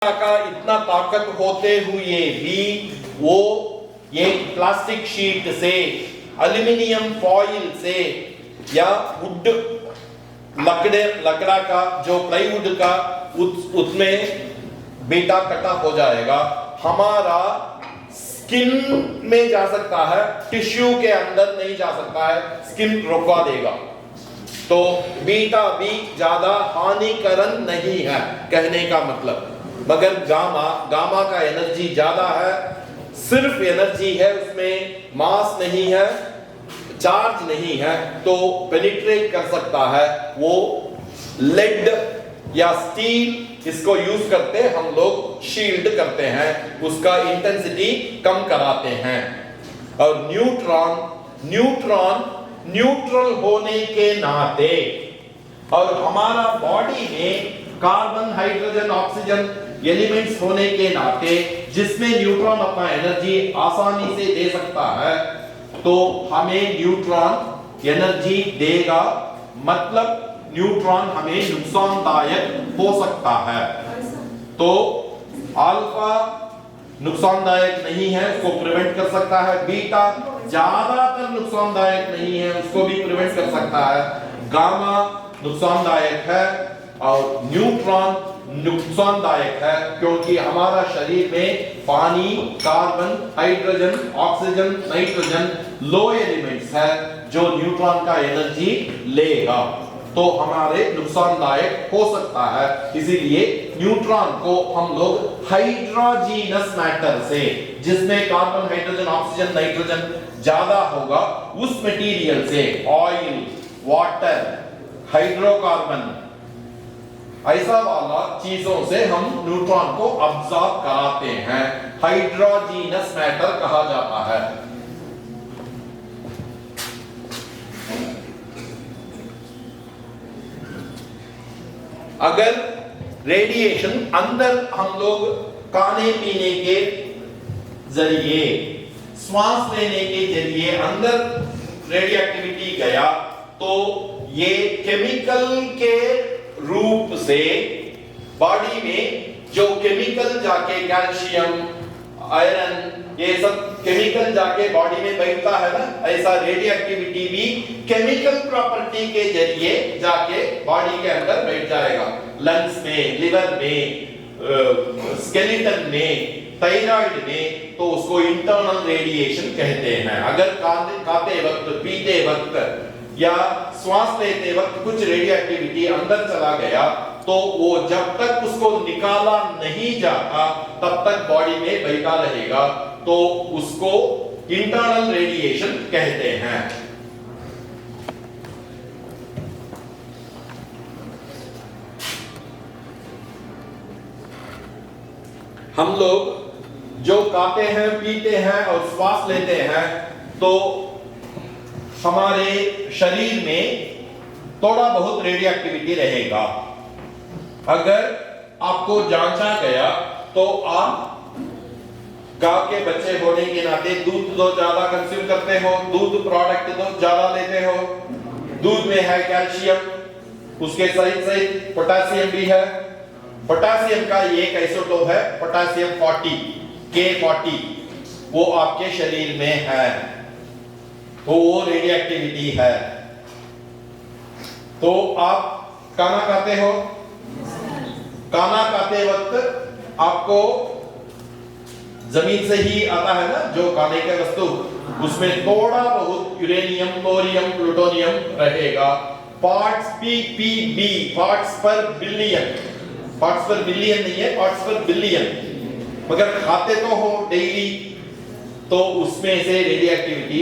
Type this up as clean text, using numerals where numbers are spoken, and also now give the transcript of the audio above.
का इतना ताकत होते हुए भी वो ये प्लास्टिक शीट से, एल्युमिनियम फॉइल से या वुड लकड़ा का जो प्लाईवुड का उसमें बीटा कटा हो जाएगा। हमारा स्किन में जा सकता है, टिश्यू के अंदर नहीं जा सकता है, स्किन रुकवा देगा। तो बीटा भी ज्यादा हानिकारक नहीं है कहने का मतलब, मगर गामा का एनर्जी ज्यादा है, सिर्फ एनर्जी है, उसमें मास नहीं है, चार्ज नहीं है, तो पेनिट्रेट कर सकता है। वो लेड या स्टील इसको यूज करते हम लोग शील्ड करते हैं, उसका इंटेंसिटी कम कराते हैं। और न्यूट्रॉन न्यूट्रल होने के नाते और हमारा बॉडी में कार्बन हाइड्रोजन ऑक्सीजन एलिमेंट्स होने के नाते जिसमें न्यूट्रॉन अपना एनर्जी आसानी से दे सकता है, तो हमें न्यूट्रॉन एनर्जी देगा, मतलब न्यूट्रॉन हमें नुकसानदायक हो सकता है। तो अल्फा नुकसानदायक नहीं है, उसको प्रिवेंट कर सकता है। बीटा ज्यादातर नुकसानदायक नहीं है, उसको भी प्रिवेंट कर सकता है। गामा नुकसानदायक है और न्यूट्रॉन नुकसानदायक है, क्योंकि हमारा शरीर में पानी, कार्बन, हाइड्रोजन, ऑक्सीजन, नाइट्रोजन लो एलिमेंट्स है जो न्यूट्रॉन का एनर्जी लेगा, तो हमारे नुकसानदायक हो सकता है। इसीलिए न्यूट्रॉन को हम लोग हाइड्रोजीनस मैटर से, जिसमें कार्बन, हाइड्रोजन, ऑक्सीजन, नाइट्रोजन ज्यादा होगा, उस मटेरियल से, ऑयल, वाटर, हाइड्रोकार्बन, ऐसा वाला चीजों से हम न्यूट्रॉन को अब्सॉर्ब कराते हैं, हाइड्रोजीनस मैटर कहा जाता है। अगर रेडिएशन अंदर हम लोग खाने पीने के जरिए, श्वास लेने के जरिए अंदर रेडियोएक्टिविटी गया, तो ये केमिकल के रूप से बॉडी में जो केमिकल जाके कैल्शियम, आयरन, ये सब केमिकल जाके बॉडी में बैठता है ना, ऐसा रेडियोएक्टिविटी भी केमिकल प्रॉपर्टी के जरिए जाके बॉडी के अंदर बैठ जाएगा। लंग्स में, लिवर में, स्केलेटन में, थायराइड में, तो उसको इंटरनल रेडिएशन कहते हैं। अगर खाते वक्त, पीते वक्त या श्वास लेते वक्त कुछ रेडियोएक्टिविटी अंदर चला गया, तो वो जब तक उसको निकाला नहीं जाता तब तक बॉडी में बैठा रहेगा, तो उसको इंटरनल रेडिएशन कहते हैं। हम लोग जो खाते हैं, पीते हैं और श्वास लेते हैं, तो हमारे शरीर में थोड़ा बहुत रेडियोएक्टिविटी रहेगा। अगर आपको जांचा गया तो आप गांव के बच्चे होने के नाते दूध तो ज्यादा कंज्यूम करते हो, दूध प्रोडक्ट तो ज्यादा लेते हो, दूध में है कैल्शियम, उसके सहित पोटेशियम भी है। पोटेशियम का एक आइसोटोप है पोटेशियम 40, K40, वो आपके शरीर में है, तो वो रेडियोएक्टिविटी है। तो आप खाना खाते हो, खाना खाते वक्त आपको जमीन से ही आता है ना जो खाने के वस्तु, उसमें थोड़ा बहुत यूरेनियम, थोरियम, प्लूटोनियम रहेगा। पार्ट्स ppb, पार्ट्स पर बिलियन, पार्ट्स पर बिलियन नहीं है, पार्ट्स पर बिलियन, मगर खाते तो हो डेली, तो उसमें से रेडियोएक्टिविटी